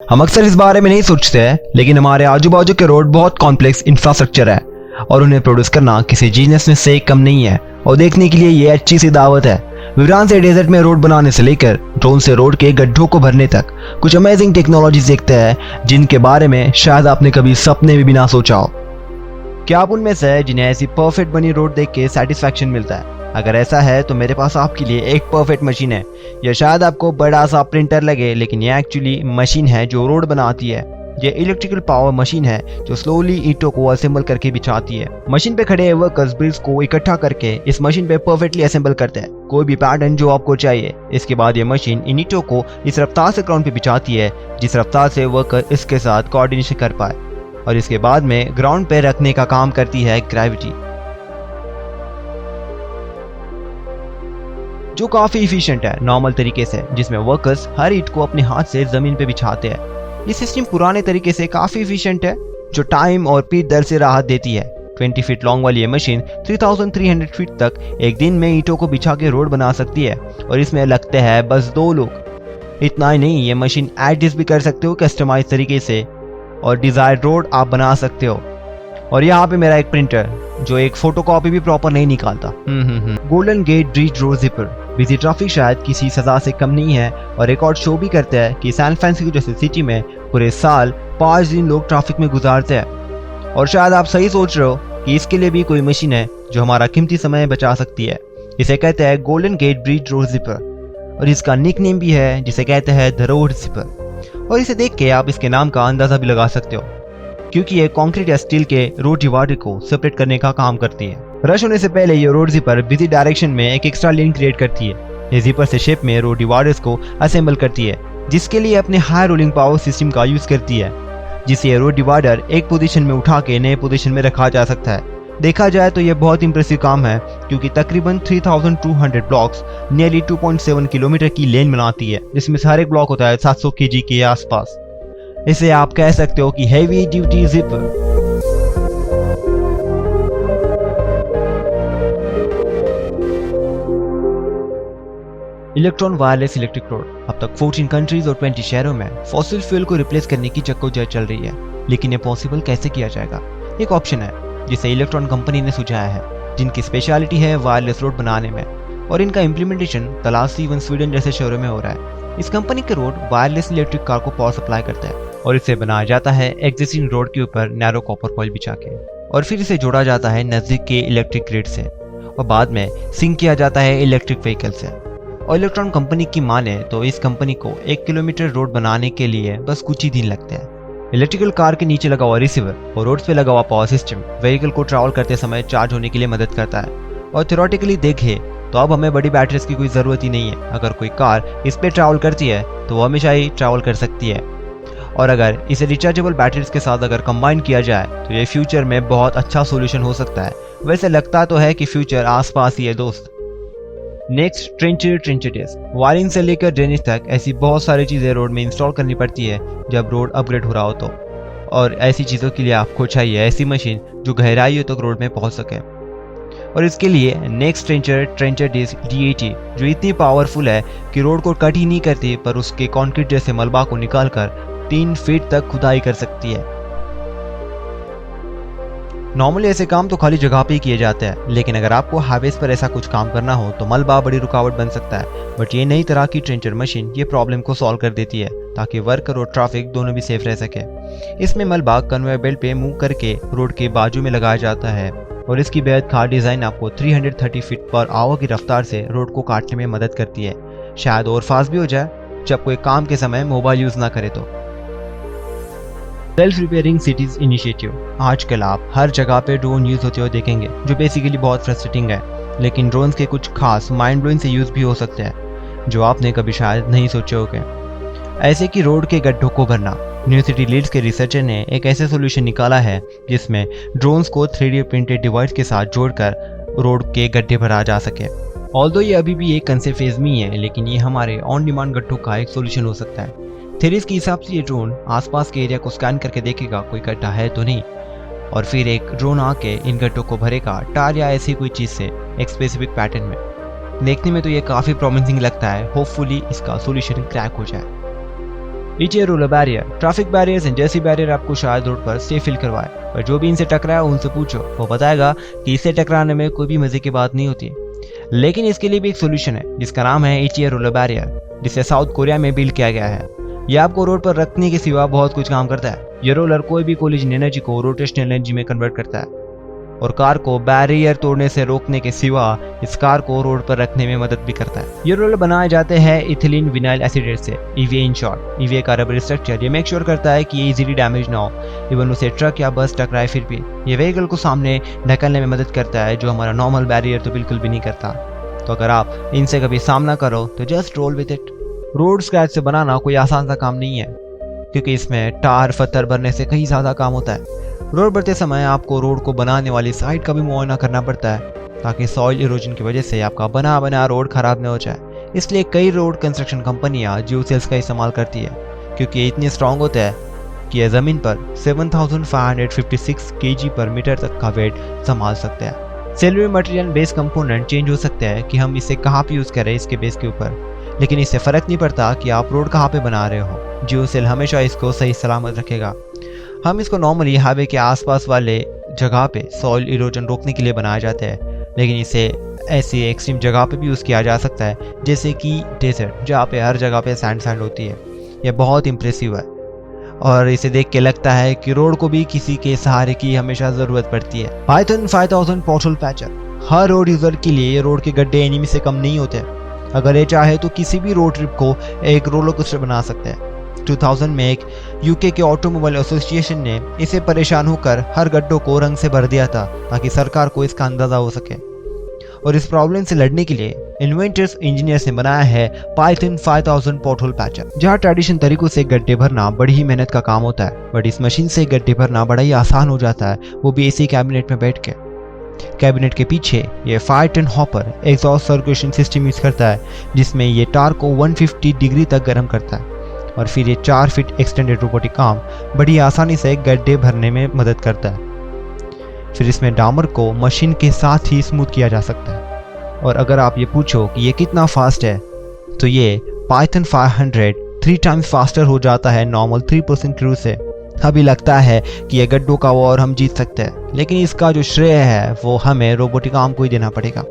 हम अक्सर इस बारे में नहीं सोचते हैं, लेकिन हमारे आजू बाजू के रोड बहुत कॉम्प्लेक्स इंफ्रास्ट्रक्चर है और उन्हें प्रोड्यूस करना किसी जीनियस में से कम नहीं है। और देखने के लिए ये अच्छी सी दावत है। विवरान से डेजर्ट में रोड बनाने से लेकर ड्रोन से रोड के गड्ढों को भरने तक कुछ अमेजिंग टेक्नोलॉजी देखते हैं जिनके बारे में शायद आपने कभी सपने में भी ना सोचा हो। क्या आप उनमें से जिन्हें ऐसी परफेक्ट बनी रोड देख के सेटिस्फैक्शन मिलता है? अगर ऐसा है तो मेरे पास आपके लिए एक परफेक्ट मशीन है। यह शायद आपको बड़ा सा प्रिंटर लगे, लेकिन यह एक्चुअली मशीन है जो रोड बनाती है। ये इलेक्ट्रिकल पावर मशीन है जो स्लोली ईंटों को असेंबल करके बिछाती है। मशीन पे खड़े वर्कर्स ब्रिक्स को इकट्ठा करके इस मशीन पे परफेक्टली असेंबल करते हैं, कोई भी पैटर्न जो आपको चाहिए। इसके बाद ये मशीन इन ईंटों को इस रफ्तार से ग्राउंड पे बिछाती है जिस रफ्तार से वर्कर इसके साथ कोऑर्डिनेशन कर पाए, और इसके बाद में ग्राउंड पे रखने का काम करती है ग्रेविटी, जो काफी इफिशिएंट है नॉर्मल तरीके से, जिसमें वर्कर्स हर ईंट को अपने हाथ से जमीन पे बिछाते हैं। ये सिस्टम पुराने तरीके से काफी इफिशिएंट है, जो टाइम और पीठ दर से राहत देती है। 20 फीट लॉन्ग वाली ये मशीन 3300 फीट तक एक दिन में ईंटों को बिछा के रोड बना सकती है, और इसमें लगते हैं बस 2 लोग। इतना ही नहीं, ये मशीन एडजस्ट भी कर सकते हो कस्टमाइज तरीके से, और डिजायर्ड रोड आप बना सकते हो। और यहाँ पे मेरा एक प्रिंटर जो एक फोटोकॉपी भी प्रॉपर नहीं निकालता। Golden gate bridge road zipper busy traffic शायद किसी सजा से कम नहीं है, और रिकॉर्ड शो भी करते हैं कि सैन फ्रांसिस्को जैसी सिटी में पूरे साल 5 दिन लोग ट्रैफिक में गुजारते हैं। और शायद आप सही सोच रहे हो कि इसके लिए भी कोई मशीन है जो हमारा कीमती समय बचा सकती है। इसे कहते हैं golden gate bridge road zipper, और इसका निक नेम भी है जिसे कहते हैं द रोड जिपर। और इसे देख के आप इसके नाम का अंदाजा भी लगा सकते हो, क्योंकि ये कंक्रीट या स्टील के रोड डिवाइडर को सेपरेट करने का काम करती है। रश होने से पहले ये रोड जिपर बिजी डायरेक्शन में एक एक्स्ट्रा लेन क्रिएट करती है। ये जिपर से शेप में रोड डिवाइडर्स को असेंबल करती है, जिसके लिए अपने हाई रोलिंग पावर सिस्टम का यूज करती है, जिसे रोड डिवाइडर एक पोजीशन में उठा के नए पोजीशन में रखा जा सकता है। देखा जाए तो यह बहुत इंप्रेसिव काम है, क्योंकि तकरीबन 3200 ब्लॉक्स नियरली 2.7 किलोमीटर की लेन बनाती है, जिसमें से हर एक ब्लॉक होता है 700 kg के आसपास। इसे आप कह सकते हो कि heavy duty zipper. Electron wireless electric road अब तक 14 कंट्रीज और 20 शहरों में फॉसिल फ्यूल को रिप्लेस करने की जद्दोजहद चल रही है, लेकिन ये पॉसिबल कैसे किया जाएगा? एक ऑप्शन है जिसे इलेक्ट्रॉन कंपनी ने सुझाया है, जिनकी स्पेशलिटी है वायरलेस रोड बनाने में, और इनका इम्प्लीमेंटेशन तलासी व स्वीडन जैसे शहरों में हो रहा है। इस कंपनी के रोड वायरलेस इलेक्ट्रिक कार को पावर सप्लाई करता है, और इसे बनाया जाता है एग्जिस्टिंग रोड के ऊपर नैरो कॉपर कॉइल बिछा के, और फिर इसे जोड़ा जाता है नजदीक के इलेक्ट्रिक ग्रिड से, और बाद में सिंक किया जाता है इलेक्ट्रिक व्हीकल से। और इलेक्ट्रॉन कंपनी की माने तो इस कंपनी को 1 किलोमीटर रोड बनाने के लिए बस कुछ ही दिन लगते हैं। इलेक्ट्रिकल कार के नीचे लगा हुआ रिसीवर और रोड्स पे लगा हुआ पावर सिस्टम व्हीकल को ट्रैवल करते समय चार्ज होने के लिए मदद करता है। और थ्योरेटिकली देखें तो अब हमें बड़ी बैटरीज की कोई ज़रूरत ही नहीं है। अगर कोई कार इस पे ट्रैवल करती है तो वो हमेशा ही ट्रैवल कर सकती है, और अगर इसे रिचार्जेबल बैटरीज के साथ अगर कंबाइन किया जाए तो ये फ्यूचर में बहुत अच्छा सोल्यूशन हो सकता है। वैसे लगता तो है कि फ्यूचर आसपास ही है दोस्त। Next, trenches. वायरिंग से लेकर ड्रेनेज तक ऐसी बहुत सारी चीज़ें रोड में इंस्टॉल करनी पड़ती है जब रोड अपग्रेड हो रहा हो तो, और ऐसी चीज़ों के लिए आपको चाहिए ऐसी मशीन जो गहराइयों तक रोड में पहुंच सके। और इसके लिए नेक्स्ट ट्रेंचर डिस्क DAT, जो इतनी पावरफुल है कि रोड को कट ही नहीं करती, पर उसके कंक्रीट जैसे मलबा को निकालकर 3 फीट तक खुदाई कर सकती है। नॉर्मली ऐसे काम तो खाली जगह पे ही किए जाते हैं, लेकिन अगर आपको हाईवेज पर ऐसा कुछ काम करना हो तो मलबा बड़ी रुकावट बन सकता है। बट ये नई तरह की ट्रेंचर मशीन ये प्रॉब्लम को सॉल्व कर देती है, ताकि वर्कर और ट्रैफिक दोनों भी सेफ रह सके। इसमें मलबा कन्वेयर बेल्ट पे मूव करके रोड के बाजू में लगाया जाता है, और इसकी बेहद खास डिजाइन आपको 330 फीट पर आवर की रफ्तार से रोड को काटने में मदद करती है। शायद और फास्ट भी हो जाए जब कोई काम के समय मोबाइल यूज ना करे तो। Self repairing cities initiative. आजकल आप हर जगह पे ड्रोन यूज होते हुए देखेंगे, जो बेसिकली बहुत फ्रस्ट्रेटिंग है, लेकिन ड्रोन्स के कुछ खास माइंड ब्लोइंग से यूज भी हो सकते हैं जो आपने कभी शायद नहीं सोचे होंगे। ऐसे कि रोड के गड्ढों को भरना। यूनिवर्सिटी लीड्स के रिसर्चर ने एक ऐसे सोल्यूशन निकाला है जिसमें ड्रोन्स को 3D प्रिंटेड डिवाइस के साथ जोड़कर रोड के गड्ढे भरा जा सके। ऑल्दो ये अभी भी एक कंसेप्ट फेज में ही है, लेकिन ये हमारे ऑन डिमांड गड्ढों का एक सोल्यूशन हो सकता है। थेरीज के हिसाब से ये ड्रोन आसपास के एरिया को स्कैन करके देखेगा कोई गड्ढा है तो नहीं, और फिर एक ड्रोन आके इन गड्ढों को भरेगा टार या ऐसी कोई चीज़ से एक स्पेसिफिक पैटर्न में। देखने में तो ये काफ़ी प्रॉमिसिंग लगता है। होपफुली इसका सोल्यूशन क्रैक हो जाए। ईचे roller barrier, traffic barriers and जैसी बैरियर आपको शायद रोड पर सेफ फील करवाए, पर जो भी इनसे टकराया उनसे पूछो, वो बताएगा कि इससे टकराने में कोई भी मजे की बात नहीं होती। लेकिन इसके लिए भी एक सोल्यूशन है जिसका नाम है ईचे रोलर बैरियर, जिसे साउथ कोरिया में बिल्ड किया गया है। यह आपको रोड पर रखने के सिवा बहुत कुछ काम करता है। ये रोलर कोई भी कोलिजन एनर्जी को रोटेशनल एनर्जी में कन्वर्ट करता है और कार को बैरियर तोड़ने से रोकने के सिवा इस कार को रोड पर रखने में मदद भी करता है। ये रोलर बनाए जाते हैं इथिलीन विनाइल एसिडेट से, EVA इन शॉर्ट। EVA का रबर स्ट्रक्चर ये मेक श्योर करता है कि ये इजीली डैमेज ना हो, इवन उसे ट्रक या बस टकराए फिर भी ये व्हीकल को सामने ढकलने में मदद करता है, जो हमारा नॉर्मल बैरियर तो बिल्कुल भी नहीं करता। तो अगर आप इनसे कभी सामना करो तो just roll with it. Road scratch से बनाना कोई आसान सा काम नहीं है, क्योंकि इसमें टार पत्थर भरने से कहीं ज्यादा काम होता है। रोड बढ़ते समय आपको रोड को बनाने वाली साइड का भी मुआयना करना पड़ता है, ताकि सॉइल इरोजन की वजह से आपका बना रोड खराब न हो जाए। इसलिए कई रोड कंस्ट्रक्शन कंपनियां जियोसेल्स का इस्तेमाल करती है, क्योंकि ये इतने स्ट्रांग होते हैं कि यह जमीन पर 7556 kg पर मीटर तक का वेट संभाल सकते हैं। Cellular material base component change हो सकते हैं कि हम इसे कहाँ पे यूज करें इसके बेस के ऊपर, लेकिन इससे फर्क नहीं पड़ता कि आप रोड कहाँ पे बना रहे हो। जियोसेल हमेशा इसको सही सलामत रखेगा। हम इसको नॉर्मली हाईवे के आसपास वाले जगह पे सॉइल इरोजन रोकने के लिए बनाया जाता है, लेकिन इसे ऐसी एक्सट्रीम जगह पे भी यूज़ किया जा सकता है, जैसे कि डेजर्ट, जहाँ पे हर जगह पे सैंड होती है। यह बहुत इंप्रेसिव है और इसे देख के लगता है कि रोड को भी किसी के सहारे की हमेशा ज़रूरत पड़ती है। पाइथन 5000 पोर्टल पैचर, हर रोड यूज़र के लिए ये रोड के गड्ढे एनिमी से कम नहीं होते। अगर ये चाहे तो किसी भी रोड ट्रिप को एक रोलर कोस्टर बना सकते हैं। 2000 में एक यूके के ऑटोमोबाइल एसोसिएशन ने इसे परेशान होकर हर गड्ढों को रंग से भर दिया था, ताकि सरकार को इसका अंदाजा हो सके। और इस प्रॉब्लम से लड़ने के लिए इन्वेंटर्स इंजीनियर्स ने बनाया है पाइथन 5000 पोर्टल पैचर, जहाँ ट्रेडिशनल तरीकों से गड्ढे भरना बड़ी ही मेहनत का काम होता है, बट इस मशीन से गड्ढे भरना बड़ा ही आसान हो जाता है, वो भी एसी कैबिनेट में बैठ के। कैबिनेट के पीछे ये 5 ton hopper exhaust circulation system use करता है, जिसमें ये टार को 150 डिग्री तक गर्म करता है, और फिर ये 4 फीट एक्सटेंडेड रोबोटिक आर्म बड़ी आसानी से गड्ढे भरने में मदद करता है। फिर इसमें डामर को मशीन के साथ ही स्मूथ किया जा सकता है। और अगर आप ये पूछो कि ये कितना फास्ट है, तो ये पाइथन 500 3 टाइम्स फास्टर हो जाता है नॉर्मल 3% क्रूज से। अभी लगता है कि ये गड्ढों का वॉर हम जीत सकते हैं, लेकिन इसका जो श्रेय है वो हमें रोबोटिक आर्म को ही देना पड़ेगा।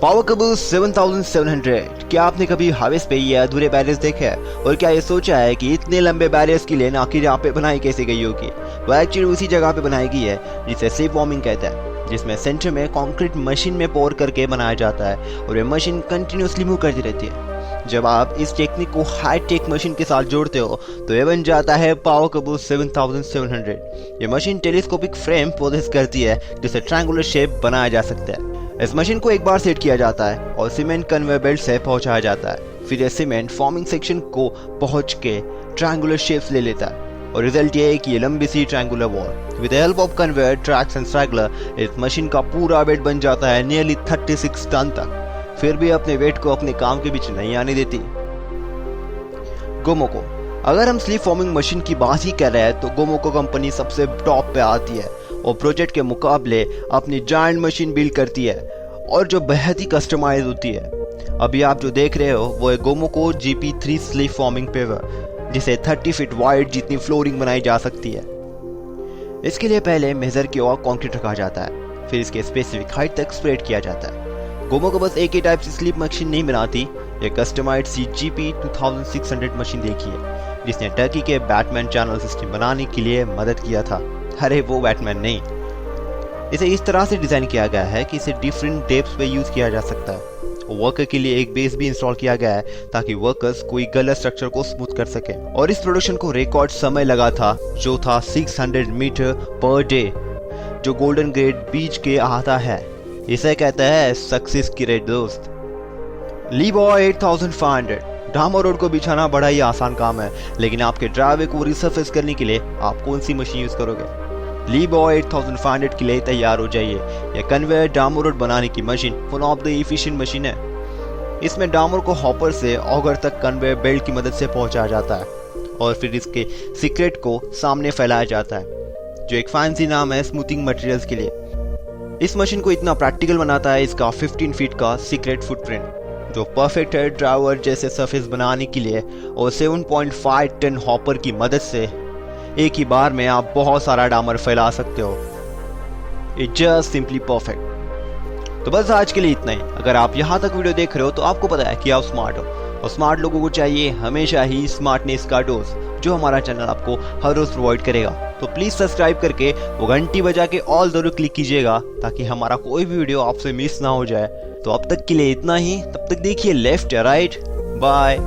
पावर केबल 7700, क्या आपने कभी हाईवेज पे ये अधूरे बैरियर्स देखे हैं? और क्या ये सोचा है कि इतने लंबे बैरियर्स की लेन आखिर यहाँ पे बनाई कैसे गई होगी? वो एक्चुअली उसी जगह पे बनाई गई है जिसे स्लिप फॉर्मिंग कहते हैं, जिसमें सेंटर में कंक्रीट मशीन में पोर करके बनाया जाता है और ये मशीन कंटिन्यूसली मूव करती रहती है। जब आप इस टेक्निक को हाई टेक मशीन के साथ जोड़ते हो तो ये बन जाता है पावर केबल 7700। ये मशीन टेलीस्कोपिक फ्रेम प्रोसेस करती है जिसे ट्रायंगुलर शेप बनाया जा सकता है। इस मशीन को एक बार सेट किया जाता है और सीमेंट कन्वेयर बेल्ट से पहुंचाया जाता है। फिर यह सीमेंट फॉर्मिंग सेक्शन को पहुंच के ट्रायंगुलर शेप्स ले लेता है और रिजल्ट ये है कि ये लंबी सी triangular wall with the help of conveyor tracks and straggler इस मशीन का पूरा वेट बन जाता है नियरली 36 टन तक। फिर भी अपने वेट को अपने काम के बीच नहीं आने देती। गोमोको, अगर हम स्लिप फॉर्मिंग मशीन की बात ही कर रहे हैं तो गोमोको कंपनी सबसे टॉप पे आती है और प्रोजेक्ट के मुकाबले अपनी जायंट मशीन बिल्ड करती है और जो बेहद ही कस्टमाइज होती है। अभी आप जो देख रहे हो वो है गोमोको GP3 स्लिप फॉर्मिंग पेवर, जिसे 30 फीट वाइड जितनी फ्लोरिंग बनाई जा सकती है। इसके लिए पहले मेजर की ओर कंक्रीट रखा जाता है, फिर इसके स्पेसिफिक हाइट तक स्प्रेड किया जाता है। गोमोको बस एक ही टाइप से स्लीप मशीन नहीं बनाती, ये कस्टमाइज्ड CGP 2600 मशीन देखी है, जिसने टर्की के बैटमैन चैनल सिस्टम बनाने के लिए मदद किया था। अरे वो बैटमैन नहीं, इसे इस तरह से डिजाइन किया गया है कि इसे डिफरेंट डेप्थ्स पे यूज किया जा सकता है। वर्कर के लिए एक बेस भी इंस्टॉल किया गया है ताकि वर्कर्स कोई गलत स्ट्रक्चर को स्मूथ कर सके। और इस प्रोडक्शन को रिकॉर्ड समय लगा था, जो था 600 मीटर पर डे, जो गोल्डन ग्रेड बीच के आता है। इसे कहते हैं सक्सेस की रेट दोस्त। लीबॉय 8500, डामर रोड को बिछाना बड़ा ही आसान काम है, लेकिन आपके ड्राइववे को रिसर्फेस करने के लिए आप कौन सी मशीन यूज करोगे? लीबॉय 8500 के लिए तैयार हो जाइए। यह कन्वेयर डामर रोड बनाने की machine one of the efficient machine है। इसमें डामर को हॉपर से ऑगर तक कन्वेयर बेल्ट की मदद से पहुंचाया जाता है और फिर इसके सीक्रेट को सामने फैलाया जाता है, जो एक फैंसी नाम है स्मूथिंग मटेरियल्स के लिए। इस मशीन को इतना प्रैक्टिकल बनाता है इसका 15 फीट का सीक्रेट फुटप्रिंट, जो परफेक्ट है ड्राइवर जैसे सरफेस बनाने के लिए, और 7.5 टन हॉपर की मदद से एक ही बार में आप बहुत सारा डामर फैला सकते हो। It's just simply perfect. तो बस आज के लिए इतना ही। अगर आप यहाँ तक वीडियो देख रहे हो तो आपको पता है कि आप स्मार्ट हो, और स्मार्ट लोगों को चाहिए हमेशा ही स्मार्टनेस का डोज, जो हमारा चैनल आपको हर रोज प्रोवाइड करेगा। तो प्लीज सब्सक्राइब करके वो घंटी बजा के ऑल जरूर क्लिक कीजिएगा, ताकि हमारा कोई भी वीडियो आपसे मिस ना हो जाए। तो अब तक के लिए इतना ही, तब तक देखिए लेफ्ट या राइट। बाय।